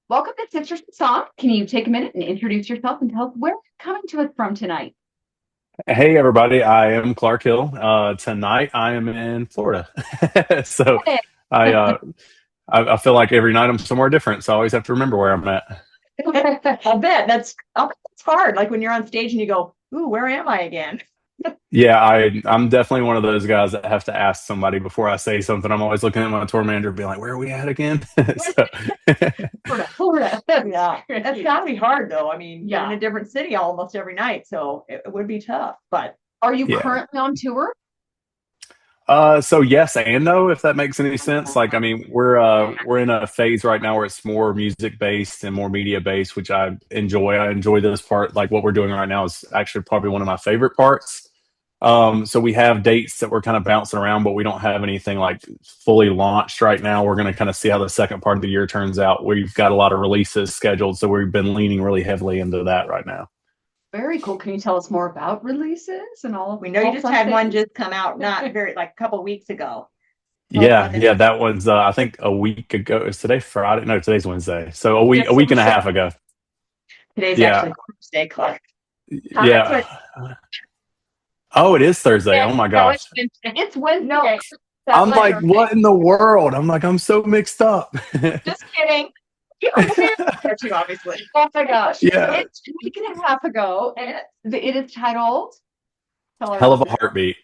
Welcome to Sisters in Song. Can you take a minute and introduce yourself and tell us where you're coming to us from tonight? Hey everybody, I am Clark Hill. Tonight I am in Florida. So Hey. I, uh, I feel like every night I'm somewhere different, so I always have to remember where I'm at. I'll bet that's hard. Like when you're on stage and you go, "Ooh, where am I again?" Yeah, I'm definitely one of those guys that have to ask somebody before I say something. I'm always looking at my tour manager, being like, "Where are we at again?" So, Florida. Yeah, that's gotta be hard though. I mean, you're in Yeah. a different city almost every night, so it would be tough. But Are you yeah. currently on tour? So yes and no, if that makes any sense. Like, I mean, we're in a phase right now where it's more music based and more media based, which I enjoy. I enjoy this part. Like what we're doing right now is actually probably one of my favorite parts. So we have dates that we're kind of bouncing around, but we don't have anything like fully launched right now. We're going to kind of see how the second part of the year turns out. We've got a lot of releases scheduled, so we've been leaning really heavily into that right now. Very cool. Can you tell us more about releases and all of we know you all just fun had one things? just come out not very like a couple weeks ago. Tell us Yeah, about that. yeah, that one's I think a week ago. Is today Friday? No, today's Wednesday. So Yeah, a so week and a half ago. today's Yeah, actually Thursday, Clark. That's yeah. what. Oh, it is Thursday. Oh my No, gosh. it's Wednesday. No, that I'm like, letter. what in the world? I'm like, I'm so mixed up. Just kidding. There too, obviously. Oh my gosh. Yeah, It's a week and a half ago, and it is titled. Tell our hell of a listeners. heartbeat.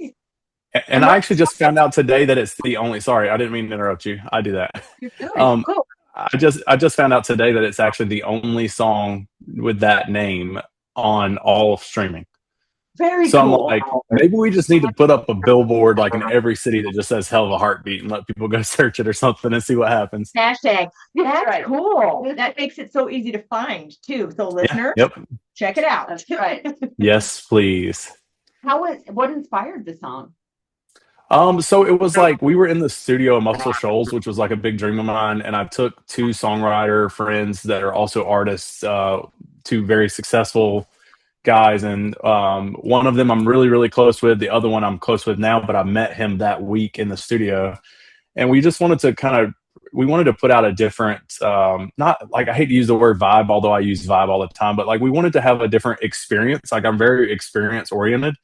And And I what actually just found out today that it's the only. Sorry, I didn't mean to interrupt you. I do that. you're doing. Um, Cool. I just found out today that it's actually the only song with that name on all of streaming. Very So I'm cool. like, maybe we just need to put up a billboard like in every city that just says "hell of a heartbeat" and let people go search it or something and see what happens. Hashtag. That's Right. cool. That makes it so easy to find too. So Yeah. listeners, Yep. check it out. That's right. Yes, please. What inspired the song? So it was like we were in the studio at Muscle Shoals, which was like a big dream of mine, and I took two songwriter friends that are also artists, two very successful guys, and one of them I'm really really close with. The other one I'm close with now, but I met him that week in the studio, and we just wanted to we wanted to put out a different, not like I hate to use the word vibe, although I use vibe all the time, but like we wanted to have a different experience. Like I'm very experience oriented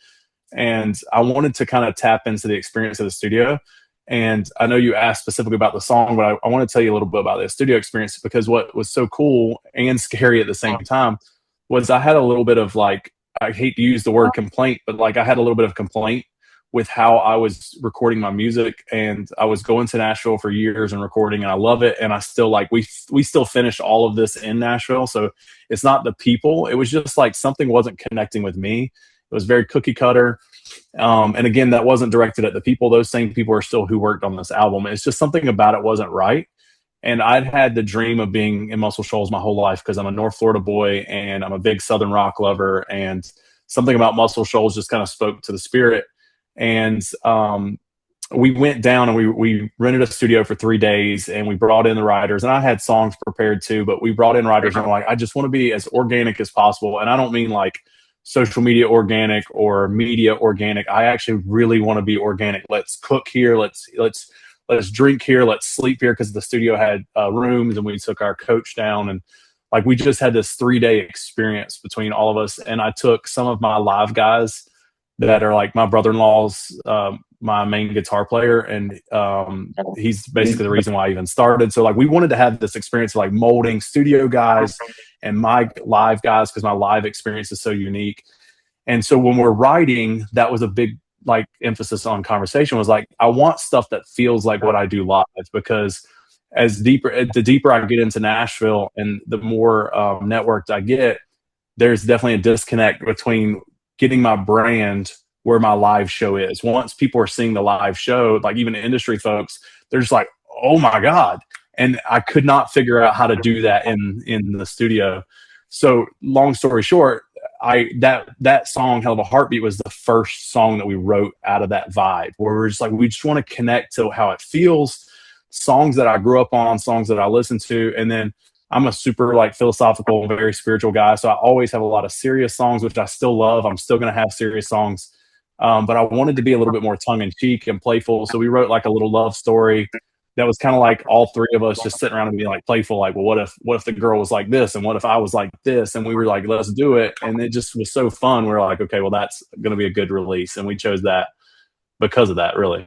and I wanted to kind of tap into the experience of the studio. And I know you asked specifically about the song, but I want to tell you a little bit about the studio experience because what was so cool and scary at the same time was I had a little bit of like, I hate to use the word complaint, but like I had a little bit of complaint with how I was recording my music, and I was going to Nashville for years and recording, and I love it. And I still like we still finished all of this in Nashville, so it's not the people. It was just like something wasn't connecting with me. It was very cookie cutter. And again, that wasn't directed at the people. Those same people are still who worked on this album. It's just something about it wasn't right. And I'd had the dream of being in Muscle Shoals my whole life because I'm a North Florida boy and I'm a big Southern rock lover. And something about Muscle Shoals just kind of spoke to the spirit. And we went down and we rented a studio for 3 days and we brought in the writers. And I had songs prepared too, but we brought in writers and I'm like, I just want to be as organic as possible. And I don't mean like social media organic or media organic. I actually really want to be organic. Let's cook here. Let's drink here. Let's sleep here because the studio had rooms and we took our coach down and like we just had this 3 day experience between all of us. And I took some of my live guys that are like my brother-in-law's my main guitar player, and he's basically the reason why I even started. So like we wanted to have this experience of like molding studio guys and my live guys because my live experience is so unique. And so when we're writing, that was a big like emphasis on conversation was like I want stuff that feels like what I do live because the deeper I get into Nashville and the more networked I get, there's definitely a disconnect between getting my brand where my live show is. Once people are seeing the live show, like even industry folks, they're just like, oh my God. And I could not figure out how to do that in the studio. So long story short, that song Hell of a Heartbeat was the first song that we wrote out of that vibe where we're just like we just want to connect to how it feels, songs that I grew up on, songs that I listen to, and then I'm a super like philosophical, very spiritual guy. So I always have a lot of serious songs, which I still love. I'm still going to have serious songs. But I wanted to be a little bit more tongue in cheek and playful. So we wrote like a little love story that was kind of like all three of us just sitting around and being like playful, like, well, what if the girl was like this, and what if I was like this, and we were like, let's do it, and it just was so fun. We were like, okay, well, that's going to be a good release, and we chose that because of that, really.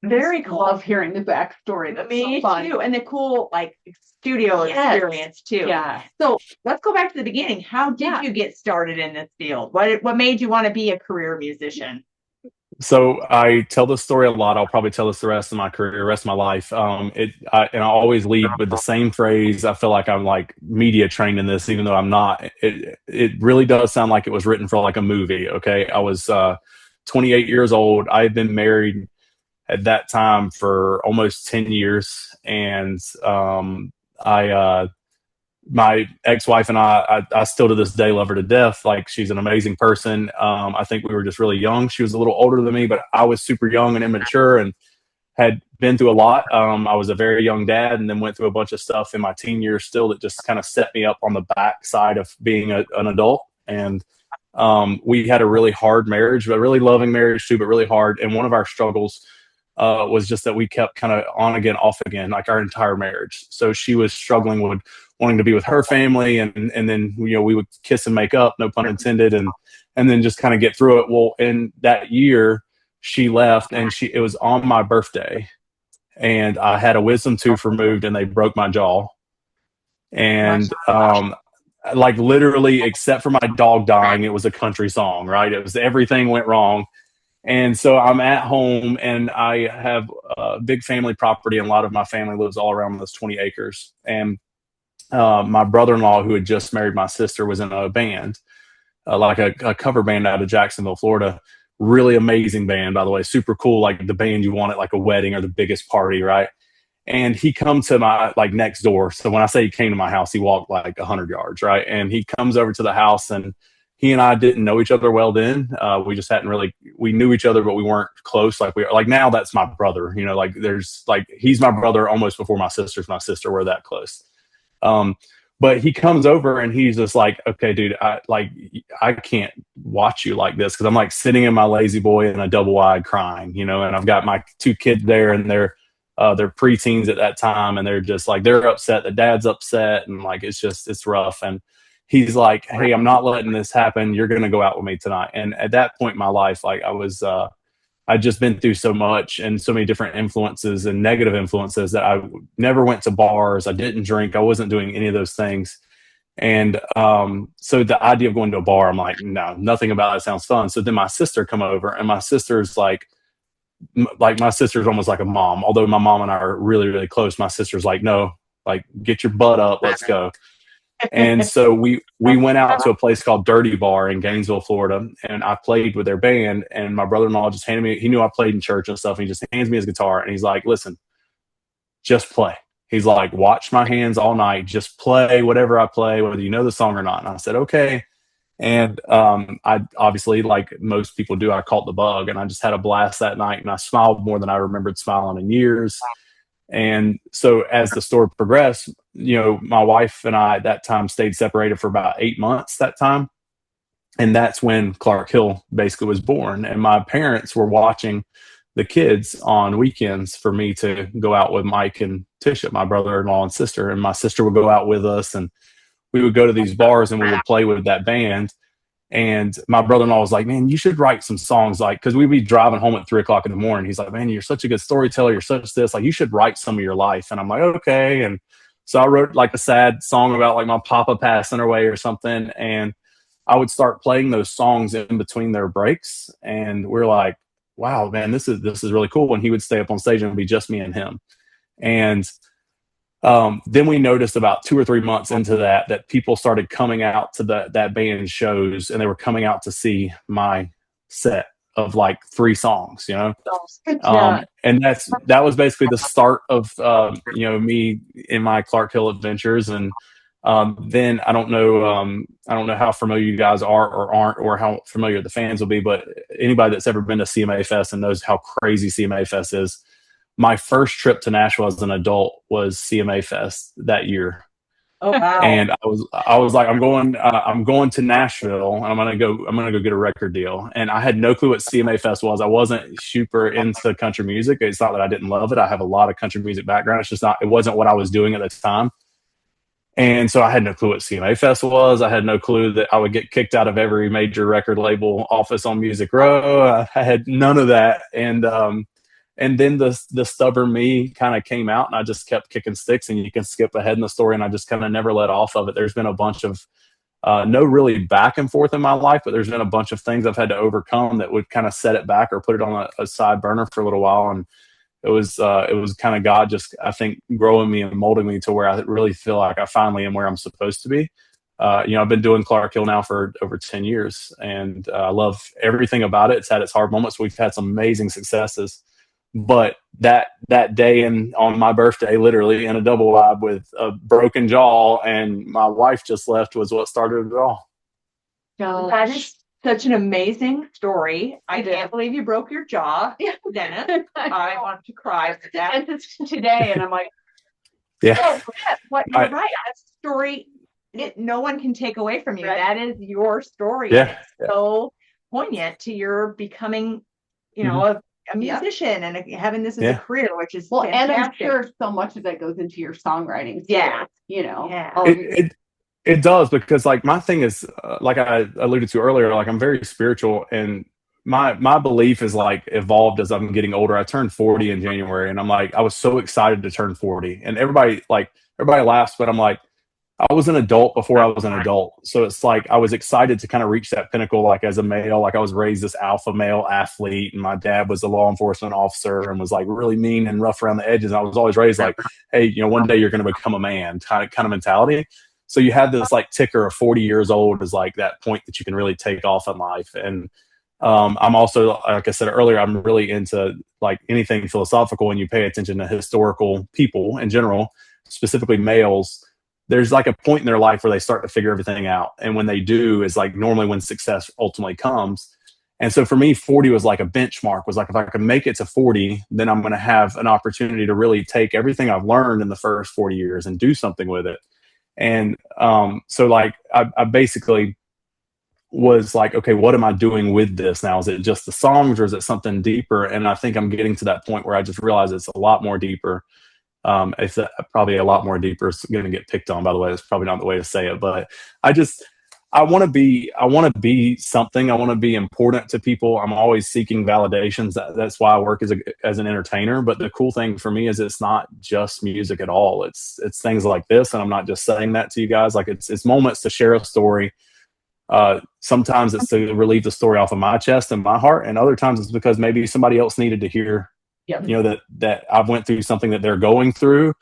Very cool. Love hearing the backstory. That's Me so fun. too. And the cool like studio Yes. experience too. Yeah. So let's go back to the beginning. How did you get started in this field? What made you want to be a career musician? So I tell this story a lot. I'll probably tell this the rest of my career, the rest of my life. And I always lead with the same phrase. I feel like I'm like media trained in this, even though I'm not. It really does sound like it was written for like a movie. Okay, I was 28 years old. I had been married at that time for almost 10 years, and I my ex-wife and I still to this day love her to death. Like, she's an amazing person. I think we were just really young. She was a little older than me, but I was super young and immature and had been through a lot. I was a very young dad, and then went through a bunch of stuff in my teen years still that just kind of set me up on the backside of being an adult. And we had a really hard marriage, a really loving marriage too, but really hard. And one of our struggles was just that we kept kind of on again, off again, like our entire marriage. So she was struggling with wanting to be with her family, and then we would kiss and make up, no pun intended, and then just kind of get through it. Well, in that year, she left, and it was on my birthday, and I had a wisdom tooth removed, and they broke my jaw, and like literally, except for my dog dying, it was a country song, right? It was everything went wrong. And so I'm at home, and I have a big family property, and a lot of my family lives all around those 20 acres. And my brother-in-law, who had just married my sister, was in a band, like a cover band out of Jacksonville, Florida. Really amazing band, by the way. Super cool, like the band you want at like a wedding or the biggest party, right? And he comes to my like next door. So when I say he came to my house, he walked like 100 yards, right? And he comes over to the house, and he and I didn't know each other well then. We just hadn't really, we knew each other, but we weren't close. Like now that's my brother, like there's like, he's my brother almost before my sister's my sister. We're that close. But he comes over, and he's just like, okay, dude, I can't watch you like this. Cause I'm like sitting in my lazy boy in a double wide crying, and I've got my two kids there, and they're preteens at that time. And they're just like, they're upset. The dad's upset. And like, it's rough. And he's like, hey, I'm not letting this happen. You're going to go out with me tonight. And at that point in my life, like I'd just been through so much and so many different influences and negative influences that I never went to bars. I didn't drink. I wasn't doing any of those things. And so the idea of going to a bar, I'm like, no, nothing about it sounds fun. So then my sister come over, and my sister's like my sister's almost like a mom. Although my mom and I are really, really close, my sister's like, no, like, get your butt up. Let's go. And so we went out to a place called Dirty Bar in Gainesville, Florida, and I played with their band. And my brother-in-law just handed me, he knew I played in church and stuff, and he just hands me his guitar, and he's like, listen, just play. He's like, watch my hands all night, just play whatever I play, whether you know the song or not. And I said, okay. And I obviously, like most people do, I caught the bug, and I just had a blast that night, and I smiled more than I remembered smiling in years. And so as the story progressed, my wife and I at that time stayed separated for about 8 months that time. And that's when Clark Hill basically was born. And my parents were watching the kids on weekends for me to go out with Mike and Tisha, my brother-in-law and sister. And my sister would go out with us, and we would go to these bars, and we would play with that band. And my brother-in-law was like, man, you should write some songs, like, because we'd be driving home at 3:00 in the morning. He's like, man, you're such a good storyteller. You're such this, like, you should write some of your life. And I'm like, okay. And so I wrote like a sad song about like my papa passing away or something. And I would start playing those songs in between their breaks. And we're like, wow, man, this is really cool. And he would stay up on stage, and it would be just me and him. And then we noticed about 2 or 3 months into that people started coming out to that band shows, and they were coming out to see my set of like 3 songs, and that was basically the start of me in my Clark Hill adventures. And then I don't know how familiar you guys are or aren't, or how familiar the fans will be, but anybody that's ever been to CMA Fest and knows how crazy CMA Fest is, my first trip to Nashville as an adult was CMA Fest that year. Oh, wow. And I was like, I'm going to Nashville. I'm gonna go get a record deal. And I had no clue what CMA Fest was. I wasn't super into country music. It's not that I didn't love it. I have a lot of country music background. It's just not. It wasn't what I was doing at the time. And so I had no clue what CMA Fest was. I had no clue that I would get kicked out of every major record label office on Music Row. I had none of that. And then the stubborn me kind of came out, and I just kept kicking sticks. And you can skip ahead in the story, and I just kind of never let off of it. There's been a bunch of no really back and forth in my life, but there's been a bunch of things I've had to overcome that would kind of set it back or put it on a side burner for a little while. And it was kind of God just, I think, growing me and molding me to where I really feel like I finally am where I'm supposed to be. I've been doing Clark Hill now for over 10 years, and I love everything about it. It's had its hard moments. We've had some amazing successes. But that day on my birthday, literally in a double wide with a broken jaw and my wife just left, was what started it all. That is such an amazing story. I can't believe you broke your jaw, Dennis. I want to cry for that today, and I'm like, yeah. What you're right. That's a story no one can take away from you. Right. That is your story. Yeah. It's so poignant to your becoming, a musician and having this as a career, which is fantastic. And I'm sure so much of that goes into your songwriting. Yeah. It does, because like my thing is, like I alluded to earlier, like I'm very spiritual, and my belief is like evolved as I'm getting older. I turned 40 in January, and I'm like, I was so excited to turn 40, and everybody laughs, but I'm like, I was an adult before I was an adult. So it's like I was excited to kind of reach that pinnacle, like as a male. Like I was raised this alpha male athlete, and my dad was a law enforcement officer and was like really mean and rough around the edges. And I was always raised like, hey, one day you're going to become a man kind of mentality. So you have this like ticker of 40 years old is like that point that you can really take off in life. And I'm also, like I said earlier, I'm really into like anything philosophical, and you pay attention to historical people in general, specifically males. There's like a point in their life where they start to figure everything out. And when they do is like normally when success ultimately comes. And so for me, 40 was like a benchmark, was like, if I can make it to 40, then I'm going to have an opportunity to really take everything I've learned in the first 40 years and do something with it. And so like, I basically was like, okay, what am I doing with this now? Is it just the songs, or is it something deeper? And I think I'm getting to that point where I just realize it's a lot more deeper. It's probably a lot more deeper. It's going to get picked on, by the way. That's probably not the way to say it, but I want to be something. I want to be important to people. I'm always seeking validations. That's why I work as an entertainer. But the cool thing for me is it's not just music at all. It's things like this. And I'm not just saying that to you guys. Like it's moments to share a story. Sometimes it's to relieve the story off of my chest and my heart. And other times it's because maybe somebody else needed to hear, that I've went through something that they're going through,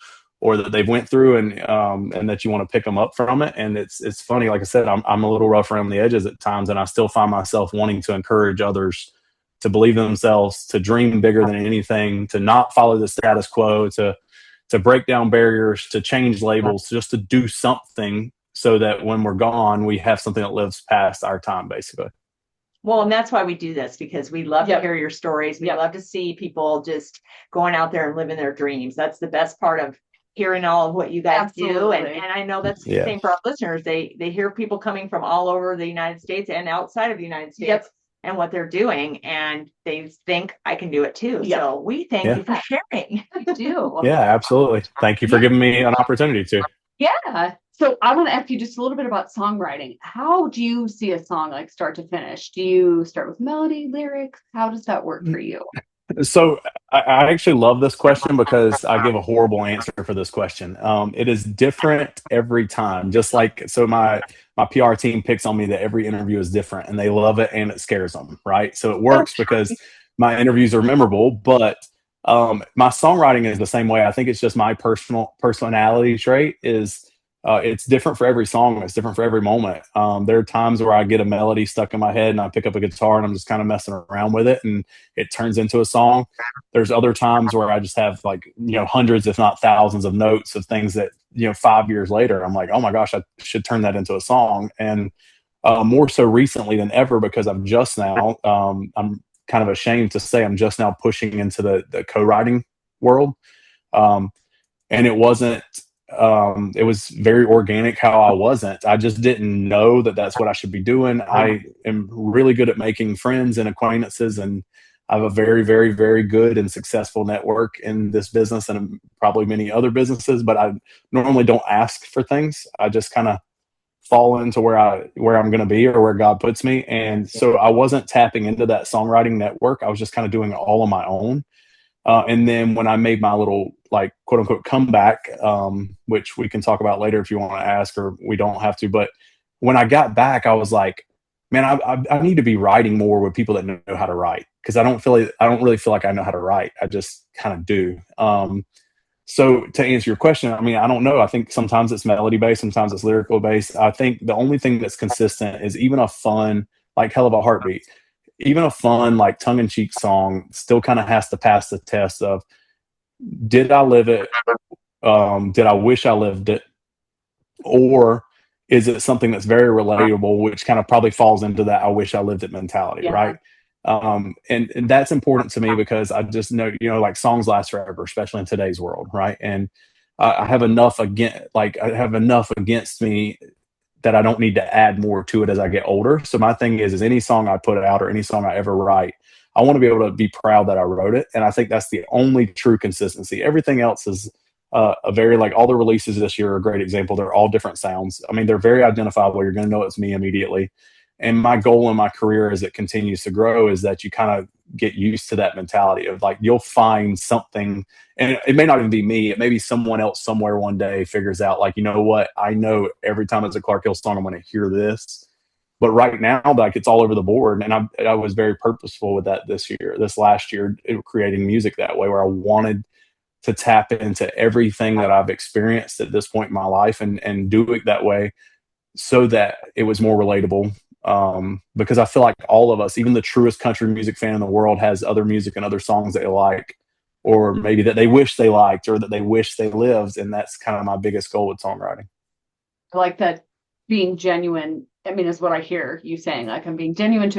or that they've went through, and that you want to pick them up from it. And it's funny. Like I said, I'm a little rough around the edges at times, and I still find myself wanting to encourage others to believe in themselves, to dream bigger than anything, to not follow the status quo, to break down barriers, to change labels, just to do something so that when we're gone, we have something that lives past our time, basically. Well, and that's why we do this, because we love to hear your stories. We love to see people just going out there and living their dreams. That's the best part of hearing all of what you guys do. And I know that's the same for our listeners. They hear people coming from all over the United States and outside of the United States and what they're doing. And they think I can do it too. Yep. So we thank you for sharing. We do. Yeah, absolutely. Thank you for giving me an opportunity to. Yeah. So I want to ask you just a little bit about songwriting. How do you see a song like start to finish? Do you start with melody, lyrics? How does that work for you? So I actually love this question, because I give a horrible answer for this question. It is different every time. Just like, so my PR team picks on me that every interview is different, and they love it and it scares them, right? So it works because my interviews are memorable, but my songwriting is the same way. I think it's just my personality trait is it's different for every song. It's different for every moment. There are times where I get a melody stuck in my head and I pick up a guitar and I'm just kind of messing around with it and it turns into a song. There's other times where I just have like, hundreds, if not thousands of notes of things that, 5 years later, I'm like, oh my gosh, I should turn that into a song. And more so recently than ever, because I'm just now, I'm kind of ashamed to say I'm just now pushing into the co-writing world. And it wasn't it was very organic how I wasn't. I just didn't know that that's what I should be doing. I am really good at making friends and acquaintances, and I have a very, very, very good and successful network in this business and probably many other businesses, but I normally don't ask for things. I just kind of fall into where I'm going to be or where God puts me. And so I wasn't tapping into that songwriting network. I was just kind of doing it all on my own. And then when I made my little, like, quote unquote comeback, which we can talk about later if you want to ask, or we don't have to, but when I got back, I was like, man, I need to be writing more with people that know how to write. Cause I don't really feel like I know how to write. I just kind of do. So to answer your question, I mean, I don't know. I think sometimes it's melody based, sometimes it's lyrical based. I think the only thing that's consistent is even a fun, like Helluva Heartbeat, even a fun, like tongue in cheek song still kind of has to pass the test of, did I live it? Did I wish I lived it? Or is it something that's very relatable, which kind of probably falls into that I wish I lived it mentality, right? And that's important to me because I just know, like songs last forever, especially in today's world, right? And I have enough against me that I don't need to add more to it as I get older. So my thing is any song I put out or any song I ever write, I want to be able to be proud that I wrote it. And I think that's the only true consistency. Everything else is a very, like, all the releases this year are a great example. They're all different sounds. I mean, they're very identifiable. You're going to know it's me immediately. And my goal in my career as it continues to grow is that you kind of get used to that mentality of, like, you'll find something, and it may not even be me. It may be someone else somewhere one day figures out, like, you know what? I know every time it's a Clark Hill song, I'm going to hear this. But right now, like, it's all over the board. And I was very purposeful with that this last year, creating music that way, where I wanted to tap into everything that I've experienced at this point in my life and do it that way so that it was more relatable. Because I feel like all of us, even the truest country music fan in the world, has other music and other songs that they like, or maybe that they wish they liked, or that they wish they lived. And that's kind of my biggest goal with songwriting. I like that, being genuine. I mean, is what I hear you saying. Like, I'm being genuine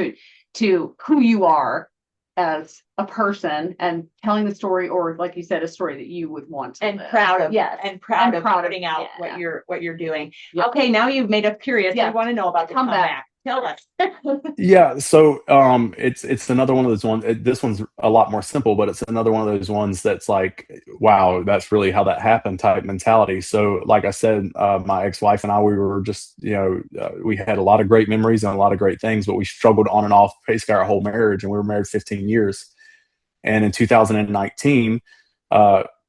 to who you are as a person and telling the story, or like you said, a story that you would want to and live. proud of, yes, and proud of proud putting out yeah. what you're doing. Yep. Okay, now you've made us curious. Yeah. I want to know about the comeback. Tell us. Yeah, so it's another one of those ones. This one's a lot more simple, but it's another one of those ones that's like, wow, that's really how that happened type mentality. So, like I said, my ex-wife and I, we were just, we had a lot of great memories and a lot of great things, but we struggled on and off basically our whole marriage, and we were married 15 years. And in 2019,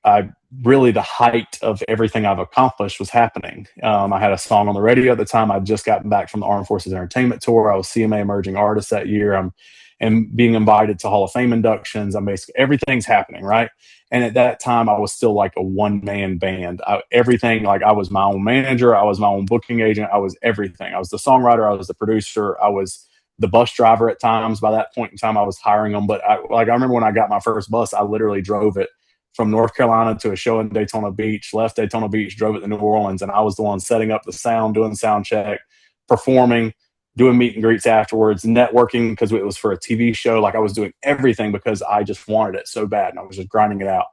I really, the height of everything I've accomplished was happening. I had a song on the radio at the time. I'd just gotten back from the Armed Forces Entertainment Tour. I was CMA Emerging Artist that year. And being invited to Hall of Fame inductions. I'm basically, everything's happening, right? And at that time, I was still like a one-man band. Everything, like, I was my own manager. I was my own booking agent. I was everything. I was the songwriter. I was the producer. I was the bus driver at times. By that point in time, I was hiring them. But I remember when I got my first bus, I literally drove it from North Carolina to a show in Daytona Beach, left Daytona Beach, drove it to New Orleans, and I was the one setting up the sound, doing sound check, performing, doing meet and greets afterwards, networking because it was for a TV show. Like, I was doing everything because I just wanted it so bad, and I was just grinding it out.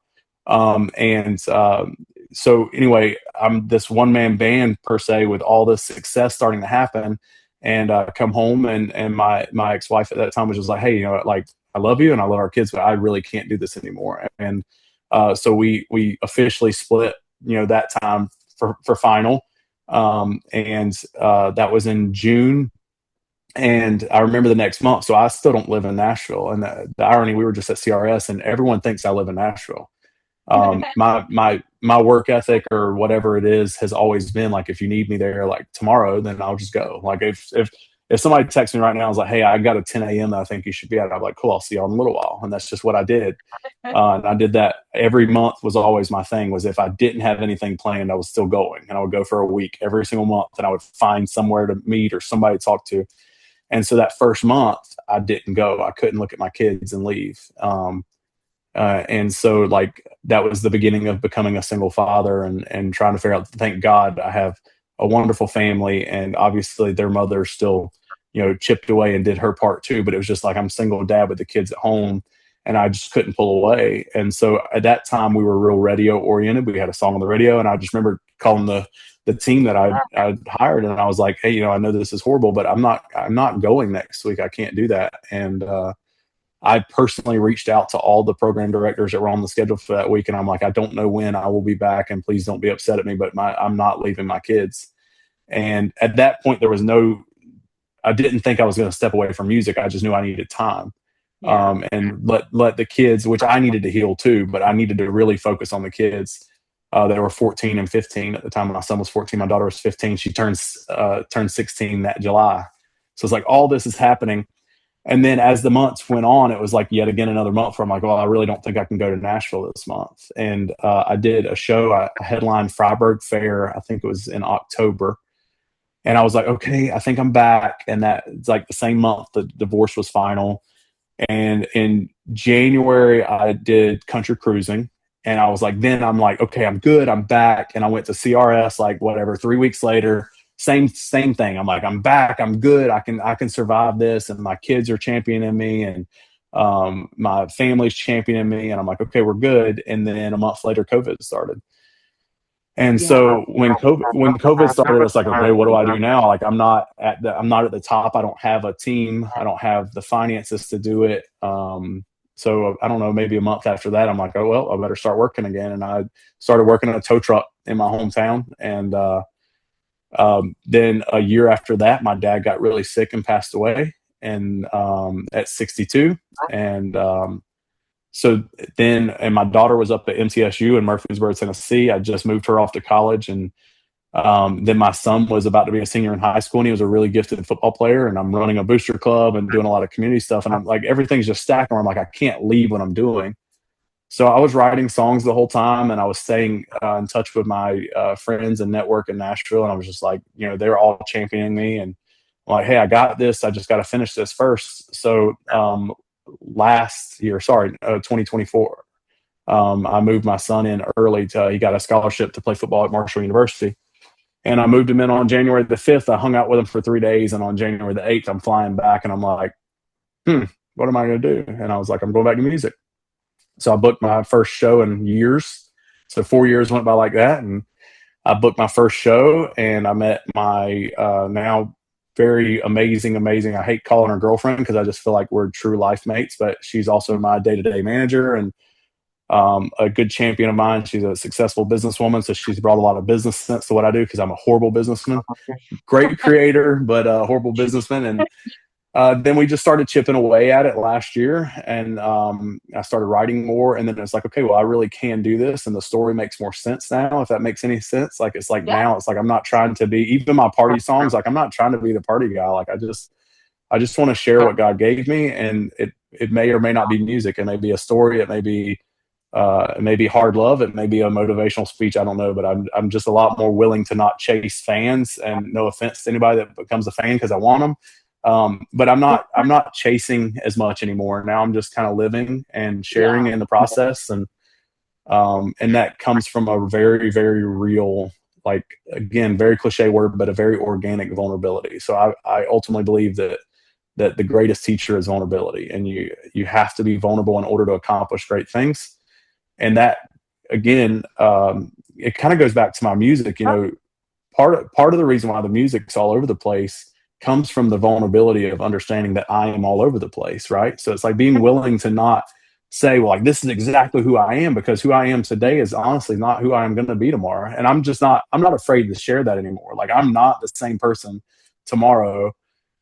So anyway, I'm this one-man band per se with all this success starting to happen, and come home, and my ex-wife at that time was just like, hey, like, I love you and I love our kids, but I really can't do this anymore. And so we officially split, that time for final. And that was in June. And I remember the next month. So I still don't live in Nashville. And the irony, we were just at CRS and everyone thinks I live in Nashville. My work ethic or whatever it is has always been like, if you need me there, like tomorrow, then I'll just go. Like, if somebody texts me right now, I was like, hey, I got a 10 a.m. that I think you should be at, I'm like, cool, I'll see y'all in a little while. And that's just what I did. And I did that every month. Was always my thing, was if I didn't have anything planned, I was still going, and I would go for a week every single month, and I would find somewhere to meet or somebody to talk to. And so that first month I didn't go. I couldn't look at my kids and leave. And so, like, that was the beginning of becoming a single father and trying to figure out, thank God I have a wonderful family, and obviously their mother still, chipped away and did her part too. But it was just like, I'm single dad with the kids at home. and I just couldn't pull away. And so at that time, we were real radio oriented. We had a song on the radio, and I just remember calling the team that I hired, and I was like, hey, I know this is horrible, but I'm not going next week. I can't do that. And I personally reached out to all the program directors that were on the schedule for that week, and I'm like, I don't know when I will be back, and please don't be upset at me, but I'm not leaving my kids. And at that point, I didn't think I was going to step away from music. I just knew I needed time. And let the kids, which I needed to heal too, but I needed to really focus on the kids. They were 14 and 15 at the time. My son was 14. My daughter was 15. She turned 16 that July. So it's like all this is happening. And then as the months went on, it was like yet again another month where I'm like, well, I really don't think I can go to Nashville this month. And I did a show. I headlined Freiburg Fair. I think it was in October. And I was like, okay, I think I'm back. And that it's like the same month the divorce was final. And in January, I did country cruising. And I was like, then I'm like, okay, I'm good. I'm back. And I went to CRS, like whatever, 3 weeks later, same thing. I'm like, I'm back. I'm good. I can survive this. And my kids are championing me, and my family's championing me. And I'm like, okay, we're good. And then a month later, COVID started. And so when COVID started, it's like, okay, what do I do now? Like, I'm not at the top. I don't have a team. I don't have the finances to do it. So I don't know, maybe a month after that, I'm like, oh, well, I better start working again. And I started working on a tow truck in my hometown. And then a year after that, my dad got really sick and passed away, and at 62. And so then, and my daughter was up at MTSU in Murfreesboro, Tennessee. I just moved her off to college. And then my son was about to be a senior in high school, and he was a really gifted football player. And I'm running a booster club and doing a lot of community stuff. And I'm like, everything's just stacked. I'm like, I can't leave what I'm doing. So I was writing songs the whole time, and I was staying in touch with my friends and network in Nashville. And I was just like, they're all championing me. And I'm like, hey, I got this. I just got to finish this first. So last year, 2024, I moved my son in early. He got a scholarship to play football at Marshall University. And I moved him in on January the 5th. I hung out with him for 3 days. And on January the 8th, I'm flying back. And I'm like, what am I going to do? And I was like, I'm going back to music. So I booked my first show in years. So 4 years went by like that. And I booked my first show, and I met my now very amazing. I hate calling her girlfriend because I just feel like we're true life mates, but she's also my day-to-day manager and a good champion of mine. She's a successful businesswoman, so she's brought a lot of business sense to what I do because I'm a horrible businessman. Great creator, but a horrible businessman. And then we just started chipping away at it last year, and I started writing more. And then it's like, okay, well, I really can do this, and the story makes more sense now, if that makes any sense. Like, it's like now it's like I'm not trying to be, even my party songs, like I'm not trying to be the party guy. Like I just want to share what God gave me, and it may or may not be music. It may be a story. It may be hard love. It may be a motivational speech. I don't know, but I'm just a lot more willing to not chase fans. And no offense to anybody that becomes a fan because I want them. But I'm not chasing as much anymore. Now I'm just kind of living and sharing in the process. And that comes from a very, very real, like, again, very cliche word, but a very organic vulnerability. So I ultimately believe that the greatest teacher is vulnerability, and you have to be vulnerable in order to accomplish great things. And that, again, it kind of goes back to my music. Part of the reason why the music's all over the place comes from the vulnerability of understanding that I am all over the place, right? So it's like being willing to not say, well, like, this is exactly who I am, because who I am today is honestly not who I am going to be tomorrow. And I'm not afraid to share that anymore. Like, I'm not the same person tomorrow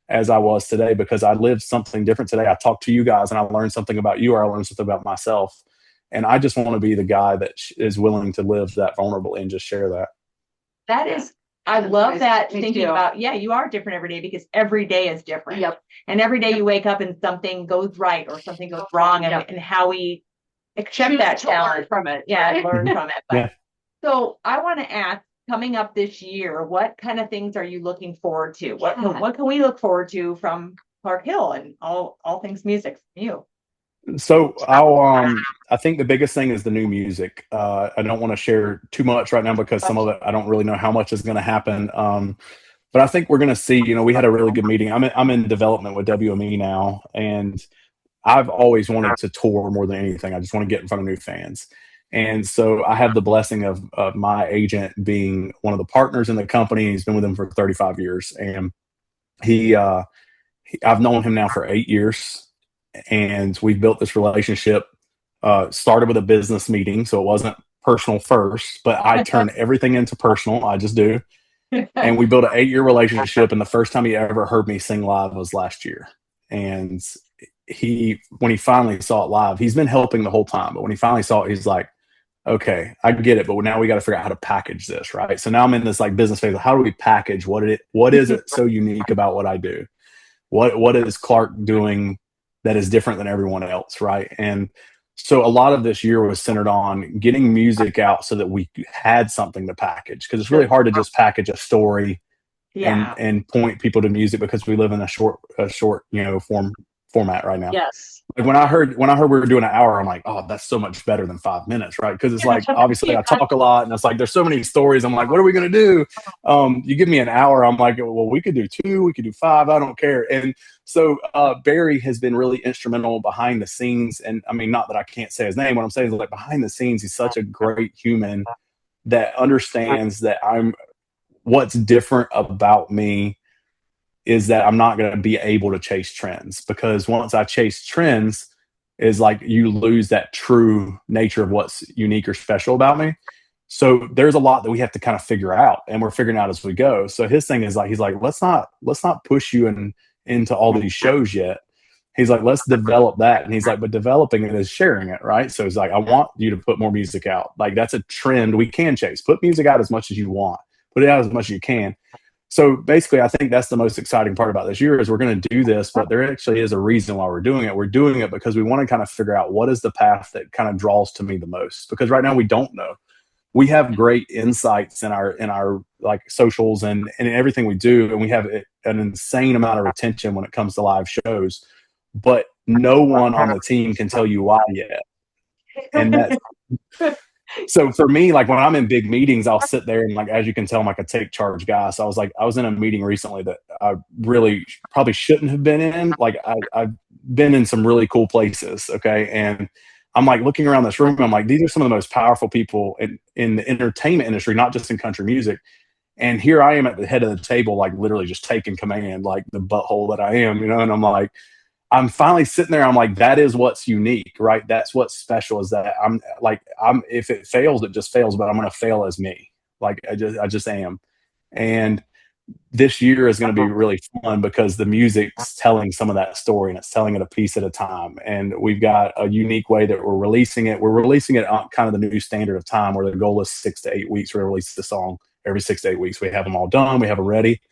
as I was today, because I lived something different today. I talked to you guys and I learned something about you, or I learned something about myself. And I just want to be the guy that is willing to live that vulnerable and just share that. I love that, thinking about, you are different every day, because every day is different. Yep. And every day you wake up and something goes right or something goes wrong, and how we accept that challenge from it. Learn from it. But, So I want to ask, coming up this year, what kind of things are you looking forward to? What can we look forward to from Clark Hill and all things music from you? So I think the biggest thing is the new music. I don't want to share too much right now because some of it, I don't really know how much is going to happen. But I think we're going to see, we had a really good meeting. I'm in development with WME now, and I've always wanted to tour more than anything. I just want to get in front of new fans. And so I have the blessing of my agent being one of the partners in the company. He's been with them for 35 years. And I've known him now for 8 years, and we've built this relationship. Started with a business meeting, so it wasn't personal first, but I turn everything into personal. I just do. And we built an 8-year relationship. And the first time he ever heard me sing live was last year. And when he finally saw it live, he's been helping the whole time, but when he finally saw it, he's like, okay, I get it, but now we got to figure out how to package this, right? So now I'm in this like business phase of how do we package what is it so unique about what I do? What is Clark doing that is different than everyone else, right? And so a lot of this year was centered on getting music out so that we had something to package, because it's really hard to just package a story and point people to music, because we live in a short format right now. Yes. Like when I heard we were doing an hour, I'm like, oh, that's so much better than 5 minutes, right? Because it's like, obviously I talk a lot, and it's like there's so many stories. I'm like, what are we gonna do? You give me an hour, I'm like, well, we could do 2, we could do 5, I don't care. And so Barry has been really instrumental behind the scenes. And I mean, not that I can't say his name. What I'm saying is, like, behind the scenes, he's such a great human that understands that what's different about me is that I'm not going to be able to chase trends, because once I chase trends, is like you lose that true nature of what's unique or special about me. So there's a lot that we have to kind of figure out, and we're figuring out as we go. So his thing is like, he's like, let's not push you into all these shows yet. He's like, let's develop that. And he's like, but developing it is sharing it, right? So he's like, I want you to put more music out. Like, that's a trend we can chase. Put music out as much as you want. Put it out as much as you can. So basically, I think that's the most exciting part about this year is we're going to do this, but there actually is a reason why we're doing it. We're doing it because we want to kind of figure out what is the path that kind of draws to me the most, because right now we don't know. We have great insights in our like socials and everything we do, and we have an insane amount of retention when it comes to live shows, but no one on the team can tell you why yet. And that's so for me, like when I'm in big meetings, I'll sit there and, like, as you can tell, I'm like a take charge guy. So I was in a meeting recently that I really probably shouldn't have been in. Like I've been in some really cool places. Okay. And I'm like looking around this room, I'm like, these are some of the most powerful people in the entertainment industry, not just in country music. And here I am at the head of the table, like literally just taking command, like the butthole that I am, and I'm like, I'm finally sitting there. I'm like, that is what's unique, right? That's what's special, is that if it fails, it just fails, but I'm going to fail as me. Like I just am. And this year is going to be really fun because the music's telling some of that story, and it's telling it a piece at a time. And we've got a unique way that we're releasing it. We're releasing it on kind of the new standard of time, where the goal is 6 to 8 weeks. We release the song every 6 to 8 weeks. We have them all done. We have them ready.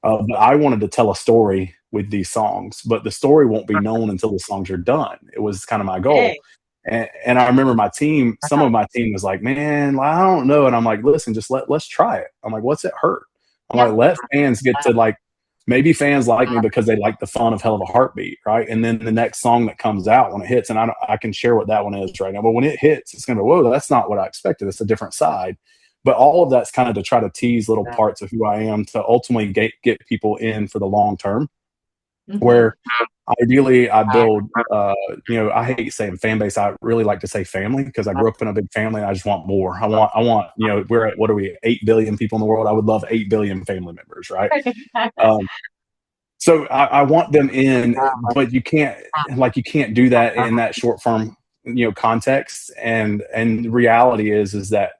But I wanted to tell a story with these songs, but the story won't be known until the songs are done. It was kind of my goal. Hey. And I remember some of my team was like, man, I don't know. And I'm like, listen, just let's try it. I'm like, what's it hurt? I'm like, let fans get to, like, maybe fans like me because they like the fun of Helluva Heartbeat, right? And then the next song that comes out, when it hits, and I can share what that one is right now, but when it hits, it's going to be, whoa, that's not what I expected. It's a different side. But all of that's kind of to try to tease little parts of who I am to ultimately get people in for the long term. Where ideally I build, I hate saying fan base. I really like to say family, because I grew up in a big family and I just want more. I want, we're at, what are we, 8 billion people in the world? I would love 8 billion family members, right? So I want them in, but you can't do that in that short form, context. And reality is that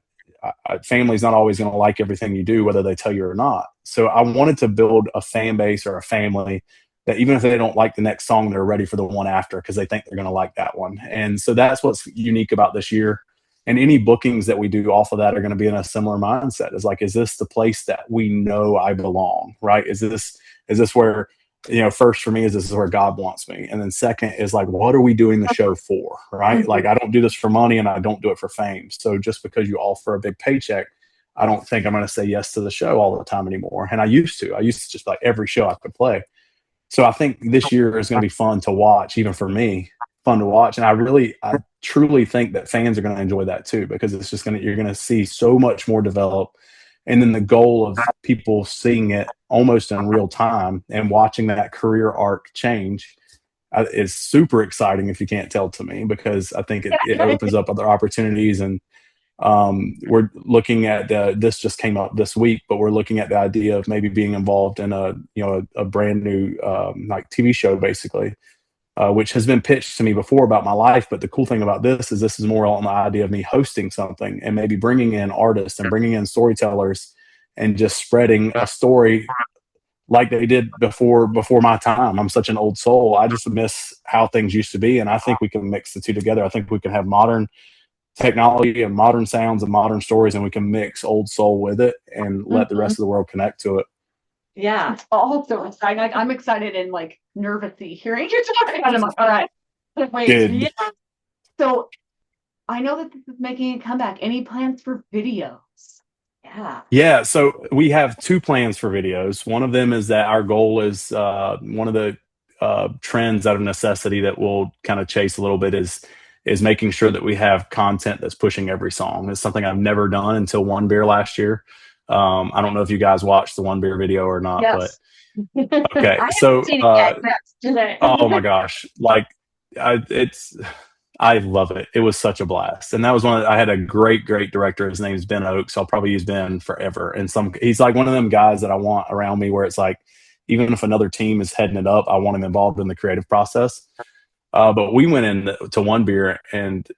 family's not always going to like everything you do, whether they tell you or not. So I wanted to build a fan base or a family that even if they don't like the next song, they're ready for the one after, because they think they're going to like that one. And so that's what's unique about this year. And any bookings that we do off of that are going to be in a similar mindset. Is like, is this the place that we know I belong, right? Is this where, first for me, is this is where God wants me? And then second is like, what are we doing the show for, right? Like, I don't do this for money and I don't do it for fame. So just because you offer a big paycheck, I don't think I'm going to say yes to the show all the time anymore. And I used to just, like, every show I could play. So I think this year is going to be fun to watch, even for me, fun to watch. And I truly think that fans are going to enjoy that too, because it's just you're going to see so much more develop. And then the goal of people seeing it almost in real time and watching that career arc change it's super exciting if you can't tell to me, because I think it opens up other opportunities. And we're looking at this just came up this week, but we're looking at the idea of maybe being involved in a brand new like TV show, basically, which has been pitched to me before about my life. But the cool thing about this is more on the idea of me hosting something and maybe bringing in artists and bringing in storytellers and just spreading a story like they did before my time. I'm such an old soul. I just miss how things used to be. And I think we can mix the two together. I think we can have modern technology and modern sounds and modern stories, and we can mix old soul with it and let the rest of the world connect to it. Yeah. Oh, so excited. I'm excited and like nervousy hearing you talking about it. I'm like, all right. Wait. Good. Yeah. So I know that this is making a comeback. Any plans for videos? Yeah. So we have 2 plans for videos. One of them is that our goal is one of the trends out of necessity that we'll kind of chase a little bit is making sure that we have content that's pushing every song. It's something I've never done until One Beer last year. I don't know if you guys watched the One Beer video or not, yes. but okay. So, oh my gosh, like I love it. It was such a blast. And that was I had a great director. His name is Ben Oakes. I'll probably use Ben forever. And he's like one of them guys that I want around me, where it's like, even if another team is heading it up, I want him involved in the creative process. But we went in to One Beer, and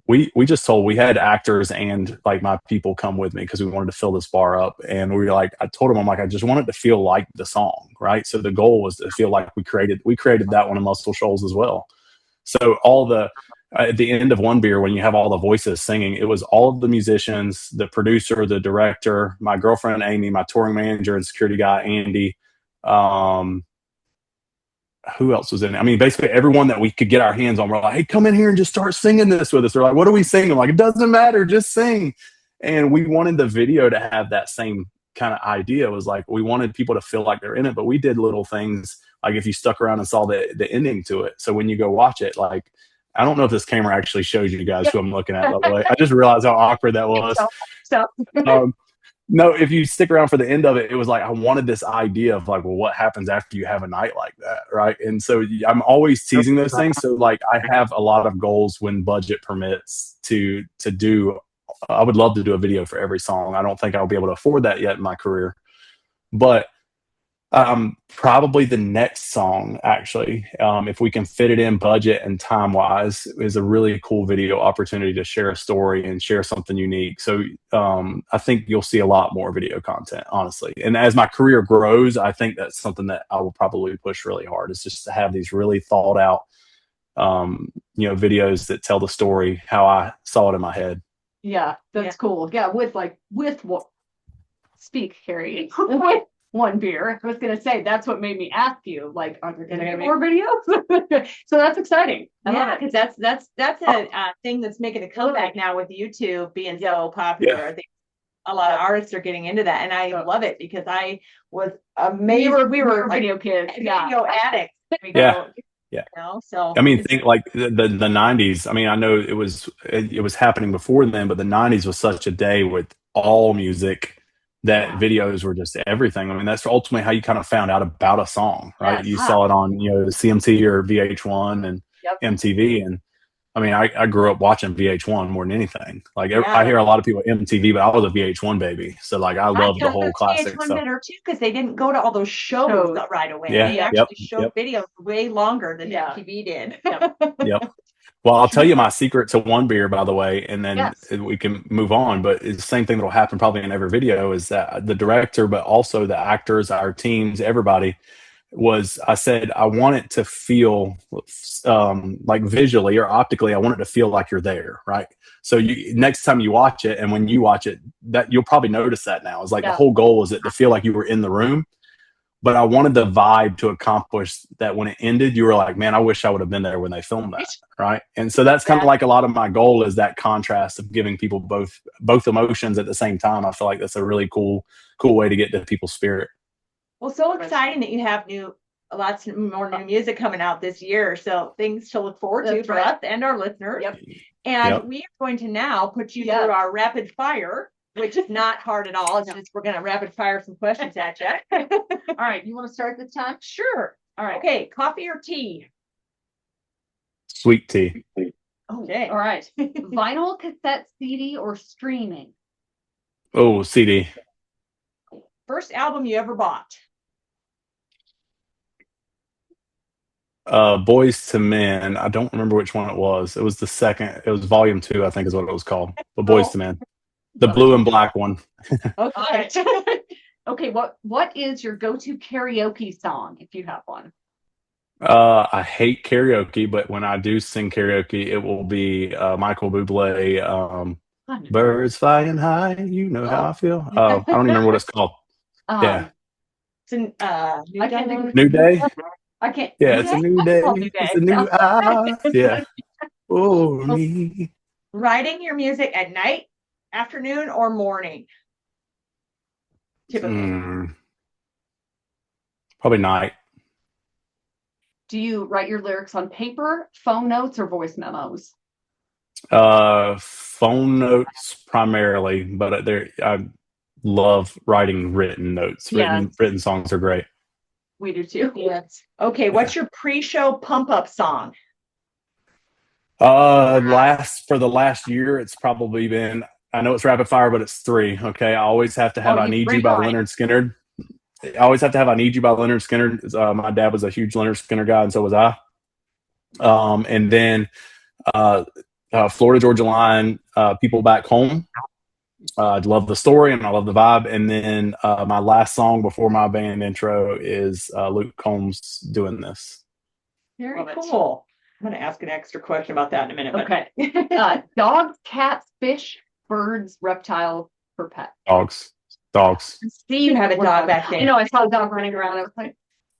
we just we had actors and like my people come with me because we wanted to fill this bar up. And we were like, I told him, I'm like, I just wanted to feel like the song, right? So the goal was to feel like we created that one in Muscle Shoals as well. So at the end of One Beer, when you have all the voices singing, it was all of the musicians, the producer, the director, my girlfriend Amy, my touring manager and security guy Andy. Who else was in it? I mean, basically everyone that we could get our hands on. We're like, hey, come in here and just start singing this with us. They're like, what are we singing? I'm like, it doesn't matter, just sing. And we wanted the video to have that same kind of idea. It was like we wanted people to feel like they're in it, but we did little things like if you stuck around and saw the ending to it. So when you go watch it, like, I don't know if this camera actually shows you guys who I'm looking at, by the way. I just realized how awkward that was. No, if you stick around for the end of it, it was like I wanted this idea of like, well, what happens after you have a night like that, right? And so I'm always teasing those things. So like I have a lot of goals when budget permits to do. I would love to do a video for every song. I don't think I'll be able to afford that yet in my career, but probably the next song, actually, if we can fit it in budget and time wise, is a really cool video opportunity to share a story and share something unique. So I think you'll see a lot more video content, honestly. And as my career grows, I think that's something that I will probably push really hard, is just to have these really thought out, videos that tell the story how I saw it in my head. Yeah, that's cool. Yeah, with what speak, Carrie. With One Beer. I was going to say, that's what made me ask you, like, are there going to be more videos? So that's exciting. Yeah, because that's a thing that's making a comeback now with YouTube being so popular. Yeah. I think a lot of artists are getting into that, and I love it because I was amazed. We were video kids, video addicts. So I mean, think like the 90s. I mean, I know it was happening before then, but the 90s was such a day with all music that videos were just everything. I mean, that's ultimately how you kind of found out about a song, right? Yes. You saw it on, CMT or VH1 and MTV. And I mean, I grew up watching VH1 more than anything. Like I hear a lot of people MTV, but I was a VH1 baby. So like, I love the whole classic VH1 stuff. better too, because they didn't go to all those shows right away. Yeah. They actually showed videos way longer than MTV did. Yep. Well, I'll tell you my secret to One Beer, by the way, and then we can move on. But it's the same thing that will happen probably in every video, is that the director, but also the actors, our teams, everybody, I said, I want it to feel like visually or optically, I want it to feel like you're there, right? So next time you watch it, and when you watch it, that you'll probably notice that now. It's like the whole goal was it to feel like you were in the room. But I wanted the vibe to accomplish that when it ended, you were like, man, I wish I would have been there when they filmed that, right? And so that's kind of like a lot of my goal, is that contrast of giving people both emotions at the same time. I feel like that's a really cool way to get to people's spirit. Well, so exciting that you have lots more new music coming out this year. So things to look forward to for us and our listeners. And we are going to now put you through our rapid fire, which is not hard at all. It's just we're going to rapid fire some questions at you. All right. You want to start this time? Sure. All right. Okay, coffee or tea? Sweet tea. Okay. All right. Vinyl, cassette, CD, or streaming? Oh, CD. First album you ever bought? Boys to Men. I don't remember which one it was. It was the second. It was volume 2, I think is what it was called. But Boys to Men. The blue and black one. Okay. Okay, what is your go-to karaoke song if you have one? I hate karaoke, but when I do sing karaoke, it will be Michael Bublé, Birds Flying High, you know how I feel. I don't even remember what it's called. Yeah. It's an, I can't think of New Day? I can't. Yeah, it's a new day. It's a new eye. Yeah. Oh, me. Writing your music at night, afternoon, or morning? Typically. Probably night. Do you write your lyrics on paper, phone notes, or voice memos? Phone notes primarily, but I love writing written notes. Written songs are great. We do too. Yes. Okay, what's your pre-show pump-up song? For the last year, it's probably been. I know it's rapid fire, but it's 3. Okay, I always have to have "I Need You" by Leonard Skinner. I always have to have "I Need You" by Leonard Skinner. My dad was a huge Leonard Skinner guy, and so was I. And then Florida Georgia Line, "People Back Home." I love the story and I love the vibe. And then my last song before my band intro is Luke Combs, "Doing This." Very cool. I'm going to ask an extra question about that in a minute. Okay. Dogs, cats, fish, birds, reptiles for pets. Dogs. See, you have a dog back there. You know, I saw a dog running around. I was like,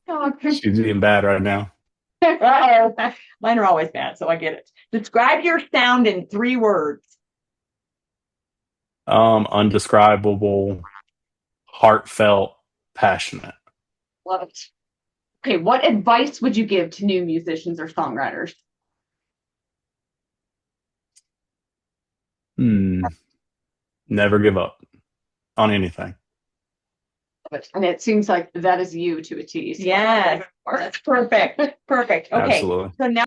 dog. She's being bad right now. Mine are always bad, so I get it. Describe your sound in 3 words. Undescribable, heartfelt, passionate. Love it. Okay, what advice would you give to new musicians or songwriters? Never give up on anything. And it seems like that is you to a T. So yes, that's perfect. Okay, absolutely. So now,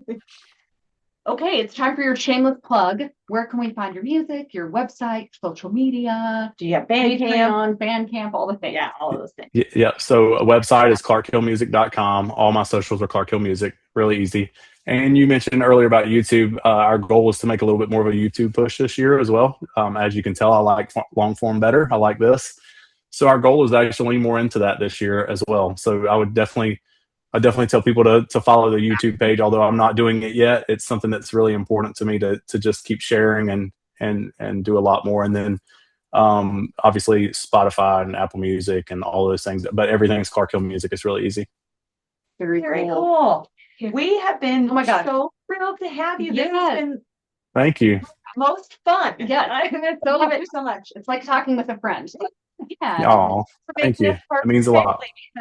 okay, it's time for your shameless plug. Where can we find your music, your website, social media? Do you have Bandcamp, all the things? Yeah, all of those things. Yeah. So a website is clarkhillmusic.com. All my socials are Clark Hill Music. Really easy. And you mentioned earlier about YouTube. Our goal is to make a little bit more of a YouTube push this year as well. As you can tell, I like long form better. I like this. So our goal is to actually lean more into that this year as well. So I definitely tell people to follow the YouTube page. Although I'm not doing it yet, it's something that's really important to me to just keep sharing and do a lot more. And then obviously Spotify and Apple Music and all those things. But everything's Clark Hill Music. It's really easy. Very cool. We have been so thrilled to have you. This has been thank you. Most fun. Yeah, love it so much. It's like talking with a friend. Yeah. Oh, thank you. It means a lot.